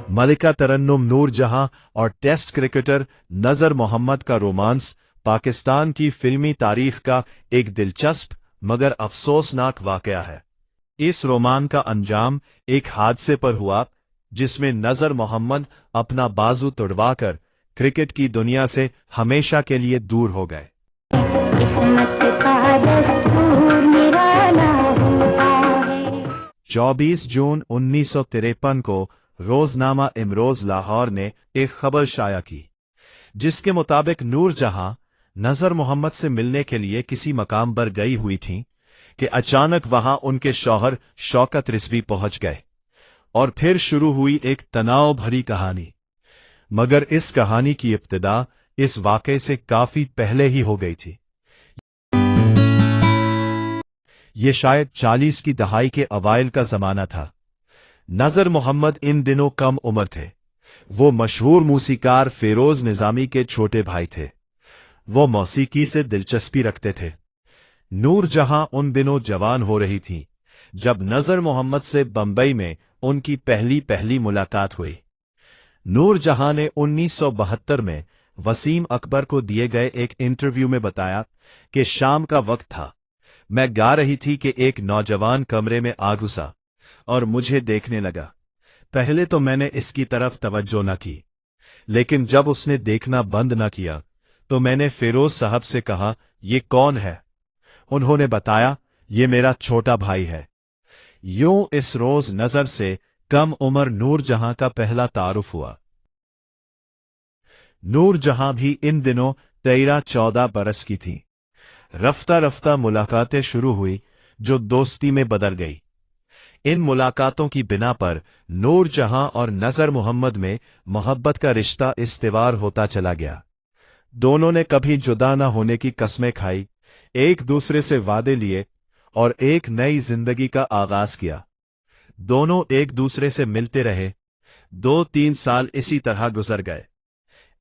मलिका तरन्नुम नूर जहां और test cricketer नजर मोहम्मद का रोमांस पाकिस्तान की फिल्मी तारीख का एक दिलचस्प मगर अफसोसनाक वाकया है। इस रोमान का अंजाम एक हादसे पर हुआ जिसमें नजर मोहम्मद अपना बाजू तुड़वाकर क्रिकेट की दुनिया से हमेशा के लिए दूर हो गए। किस्मत का दस्तूर निराला होता है। 24 जून 1953 को रोजनामा इमरोज लाहौर ने एक खबर शाया की जिसके मुताबिक नूर जहां नजर मोहम्मद से मिलने के लिए किसी मकाम पर गई हुई थीं कि अचानक वहां उनके शौहर शौकत रिजवी पहुंच गए और फिर शुरू हुई एक तनाव भरी कहानी। मगर इस कहानी की इब्तिदा इस वाकये से काफी पहले ही हो गई थी। ये शायद 40 की दहाई के अवाइल का जमाना था। नजर मोहम्मद इन दिनों कम उम्र थे। वो मशहूर मूसीकार फेरोज निजामी के छोटे भाई थे। वो मौसीकी से दिलचस्पी रखते थे। नूर जहां उन दिनों जवान हो रही थी जब नजर मोहम्मद से बंबई में उनकी पहली मुलाकात हुई। नूर जहां ने 1972 में वसीम अकबर को दिए गए एक इंटरव्यू में बताया कि शाम का वक्त था, मैं गा रही थी कि एक नौजवान कमरे में आ घुसा और मुझे देखने लगा। पहले तो मैंने इसकी तरफ तवज्जो न की, लेकिन जब उसने देखना बंद न किया तो मैंने फेरोज साहब से कहा, ये कौन है? उन्होंने बताया, ये मेरा छोटा भाई है। यूं इस रोज नजर से कम उम्र नूर जहां का पहला तारुफ हुआ। नूर जहां भी इन दिनों 13-14 बरस की थी। रफ्ता रफ्ता मुलाकातें शुरू हुई जो दोस्ती में बदल गई। इन मुलाकातों की बिना पर नूर जहां और नजर मोहम्मद में मोहब्बत का रिश्ता इस्तेवार होता चला गया। दोनों ने कभी जुदा न होने की कस्में खाई, एक दूसरे से वादे लिए और एक नई जिंदगी का आगाज किया। दोनों एक दूसरे से मिलते रहे। 2-3 साल इसी तरह गुजर गए।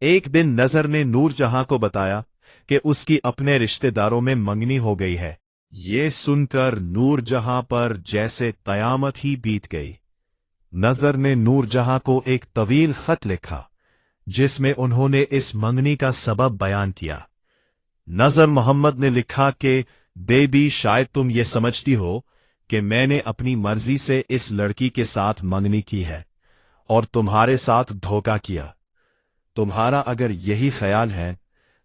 एक दिन नजर ने नूर जहां को बताया कि उसकी अपने रिश्तेदारों में मंगनी हो गई है। ये सुनकर नूर जहां पर जैसे कयामत ही बीत गई। नजर ने नूर जहां को एक तवील खत लिखा जिसमें उन्होंने इस मंगनी का सबब बयान किया। नजर मोहम्मद ने लिखा कि बेबी, शायद तुम ये समझती हो कि मैंने अपनी मर्जी से इस लड़की के साथ मंगनी की है और तुम्हारे साथ धोखा किया। तुम्हारा अगर यही ख्याल है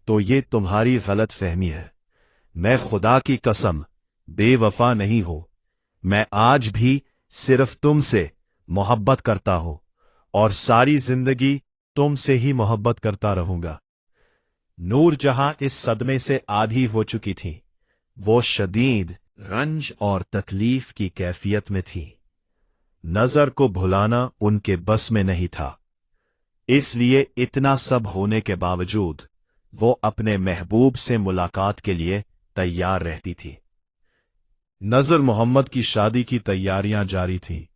तो ये तुम्हारी गलत फहमी है। मैं खुदा की कसम बेवफा नहीं हूं। मैं आज भी सिर्फ तुमसे मोहब्बत करता हूं और सारी जिंदगी तुमसे ही मोहब्बत करता रहूंगा। नूर जहां इस सदमे से आधी हो चुकी थी। वो शदीद रंज और तकलीफ की कैफियत में थी। नजर को भुलाना उनके बस में नहीं था। इसलिए इतना सब होने के बावजूद वो अपने महबूब से मुलाकात के लिए तैयार रहती थी। नजर मोहम्मद की शादी की तैयारियां जारी थीं।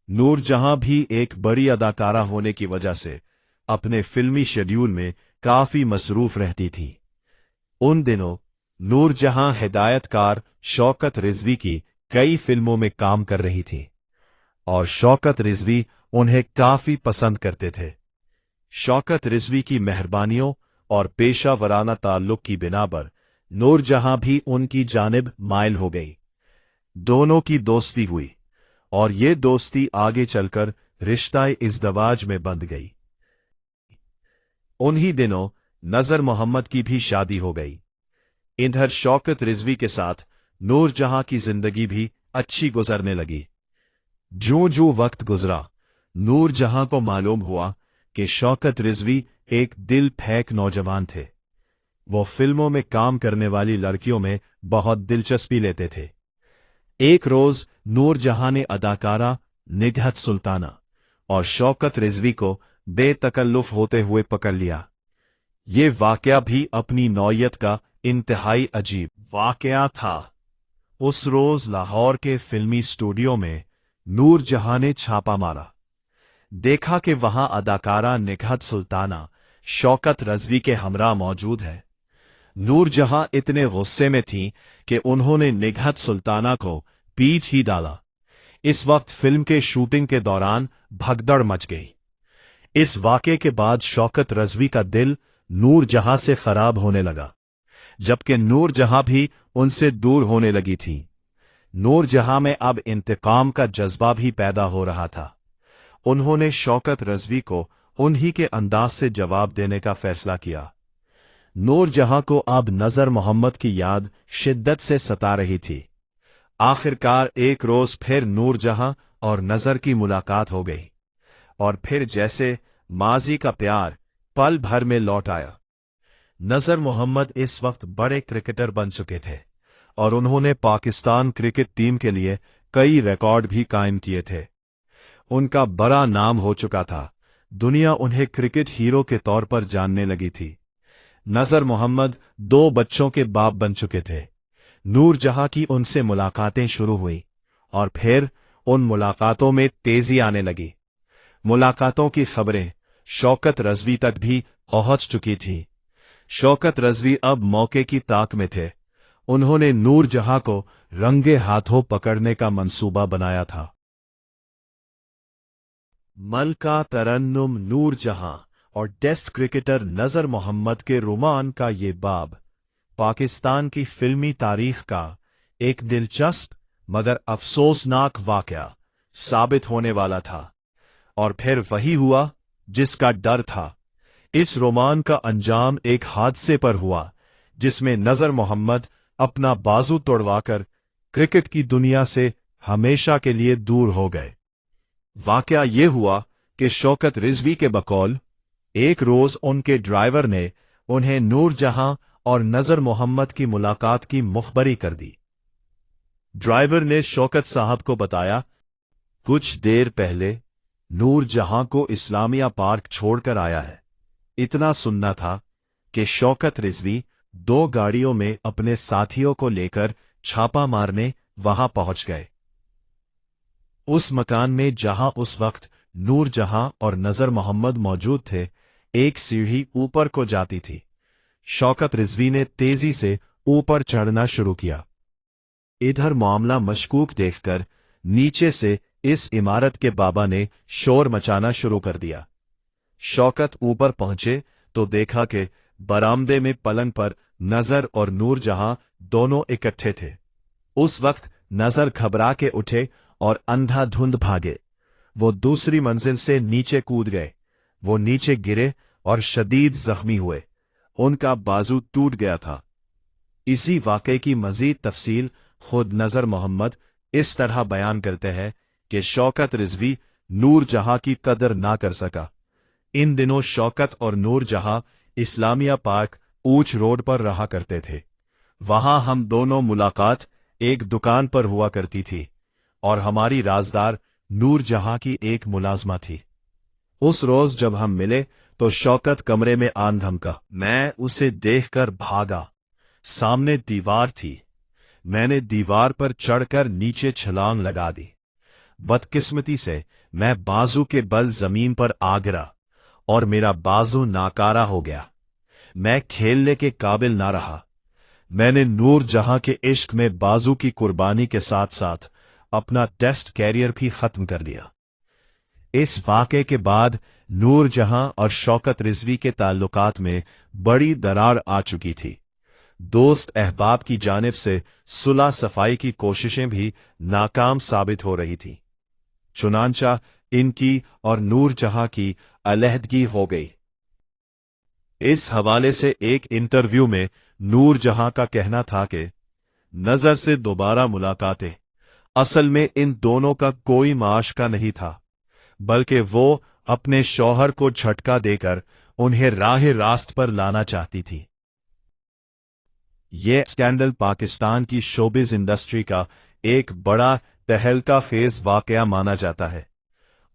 नूर जहां भी एक बड़ी अदाकारा होने की वजह से अपने फिल्मी शेड्यूल में काफी मसरूफ रहती थी। उन दिनों नूर जहां हिदायतकार शौकत रिजवी की कई फिल्मों में काम कर रही थी और शौकत रिजवी उन्हें काफी पसंद करते थे। शौकत रिजवी की मेहरबानियों और पेशा वराना ताल्लुक की बिना पर नूर जहां भी उनकी जानिब माइल हो गई। दोनों की दोस्ती हुई और ये दोस्ती आगे चलकर रिश्ता-ए इज़्दवाज में बंध गई। उन्हीं दिनों नजर मोहम्मद की भी शादी हो गई। इधर शौकत रिजवी के साथ नूर जहां की जिंदगी भी अच्छी गुजरने लगी। जो वक्त गुजरा, नूर जहां को मालूम हुआ कि शौकत रिजवी एक दिल फेंक नौजवान थे। वो फिल्मों में काम करने वाली लड़कियों में बहुत दिलचस्पी लेते थे। एक रोज नूर जहां ने अदाकारा निगहत सुल्ताना और शौकत रिजवी को बेतकल्लुफ होते हुए पकड़ लिया। ये वाकया भी अपनी नौयत का इंतहाई अजीब वाकया था। उस रोज लाहौर के फिल्मी स्टूडियो में नूर जहां ने छापा मारा। देखा कि वहां अदाकारा निगहत सुल्ताना शौकत रिजवी के हमरा मौजूद है। नूर जहां इतने गुस्से में थीं कि उन्होंने निगहत सुल्ताना को पीट ही डाला। इस वक्त फिल्म के शूटिंग के दौरान भगदड़ मच गई। इस वाक़े के बाद शौकत रज़वी का दिल नूर जहां से खराब होने लगा, जबकि नूर जहां भी उनसे दूर होने लगी थी। नूर जहां में अब इंतकाम का जज्बा भी पैदा हो रहा था। उन्होंने शौकत रज़वी को उन्हीं के अंदाज से जवाब देने का फैसला किया। नूर जहां को अब नजर मोहम्मद की याद शिद्दत से सता रही थी। आखिरकार एक रोज फिर नूर जहां और नजर की मुलाकात हो गई, और फिर जैसे माजी का प्यार पल भर में लौट आया। नजर मोहम्मद इस वक्त बड़े क्रिकेटर बन चुके थे और उन्होंने पाकिस्तान क्रिकेट टीम के लिए कई रिकॉर्ड भी कायम किए थे। उनका बड़ा नाम हो चुका था, दुनिया उन्हें क्रिकेट हीरो के तौर पर जानने लगी थी। नजर मोहम्मद 2 बच्चों के बाप बन चुके थे। नूर जहां की उनसे मुलाकातें शुरू हुई और फिर उन मुलाकातों में तेजी आने लगी। मुलाकातों की खबरें शौकत रज़वी तक भी पहुंच चुकी थी। शौकत रज़वी अब मौके की ताक में थे। उन्होंने नूर जहां को रंगे हाथों पकड़ने का मंसूबा बनाया था। मलका तरन्नुम नूर जहां और टेस्ट क्रिकेटर नजर मोहम्मद के रोमान का ये बाब पाकिस्तान की फिल्मी तारीख का एक दिलचस्प मगर अफसोसनाक वाकया साबित होने वाला था, और फिर वही हुआ जिसका डर था। इस रोमान का अंजाम एक हादसे पर हुआ जिसमें नजर मोहम्मद अपना बाजू तोड़वाकर क्रिकेट की दुनिया से हमेशा के लिए दूर हो गए। वाकया ये हुआ कि शौकत रिजवी के बकौल एक रोज उनके ड्राइवर ने उन्हें नूर जहां और नजर मोहम्मद की मुलाकात की मुखबरी कर दी। ड्राइवर ने शौकत साहब को बताया, कुछ देर पहले नूर जहां को इस्लामिया पार्क छोड़कर आया है। इतना सुनना था कि शौकत रिजवी 2 गाड़ियों में अपने साथियों को लेकर छापा मारने वहां पहुंच गए। उस मकान में जहां उस वक्त नूर जहां और नजर मोहम्मद मौजूद थे, एक सीढ़ी ऊपर को जाती थी। शौकत रिजवी ने तेजी से ऊपर चढ़ना शुरू किया। इधर मामला मशकूक देखकर नीचे से इस इमारत के बाबा ने शोर मचाना शुरू कर दिया। शौकत ऊपर पहुंचे तो देखा कि बरामदे में पलंग पर नजर और नूर जहां दोनों इकट्ठे थे। उस वक्त नजर घबरा के उठे और अंधाधुंध भागे। वो दूसरी मंजिल से नीचे कूद गए। वो नीचे गिरे और शदीद जख्मी हुए। उनका बाजू टूट गया था। इसी वाक़े की मजीद तफसील खुद नजर मोहम्मद इस तरह बयान करते हैं कि शौकत रिजवी नूर जहां की कदर ना कर सका। इन दिनों शौकत और नूर जहां इस्लामिया पार्क ऊंच रोड पर रहा करते थे। वहां हम दोनों मुलाकात एक दुकान पर हुआ करती थी और हमारी राजदार नूर जहां की एक मुलाजमा थी। उस रोज जब हम मिले तो शौकत कमरे में आन धमका। मैं उसे देखकर भागा। सामने दीवार थी। मैंने दीवार पर चढ़कर नीचे छलांग लगा दी। बदकिस्मती से मैं बाजू के बल जमीन पर आ गिरा और मेरा बाजू नाकारा हो गया। मैं खेलने के काबिल ना रहा। मैंने नूर जहां के इश्क में बाजू की कुर्बानी के साथ साथ अपना टेस्ट कैरियर भी खत्म कर दिया। इस वाक़े के बाद नूर जहां और शौकत रिजवी के ताल्लुकात में बड़ी दरार आ चुकी थी। दोस्त अहबाब की जानिब से सुलह सफाई की कोशिशें भी नाकाम साबित हो रही थी। चुनांचा इनकी और नूर जहां की अलहदगी हो गई। इस हवाले से एक इंटरव्यू में नूर जहां का कहना था कि नजर से दोबारा मुलाकातें असल में इन दोनों का कोई माशका नहीं था, बल्कि वो अपने शौहर को झटका देकर उन्हें राह रास्त पर लाना चाहती थी। यह स्कैंडल पाकिस्तान की शोबिज इंडस्ट्री का एक बड़ा तहलका फेज वाकया माना जाता है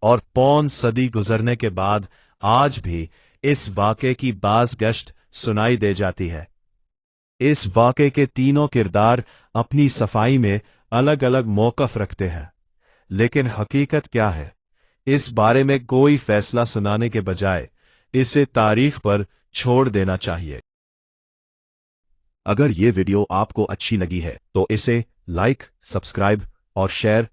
और पौन सदी गुजरने के बाद आज भी इस वाक़े की बाज गश्त सुनाई दे जाती है। इस वाक़े के तीनों किरदार अपनी सफाई में अलग अलग मौक़िफ़ रखते हैं, लेकिन हकीकत क्या है, इस बारे में कोई फैसला सुनाने के बजाय इसे तारीख पर छोड़ देना चाहिए। अगर ये वीडियो आपको अच्छी लगी है तो इसे लाइक, सब्सक्राइब और शेयर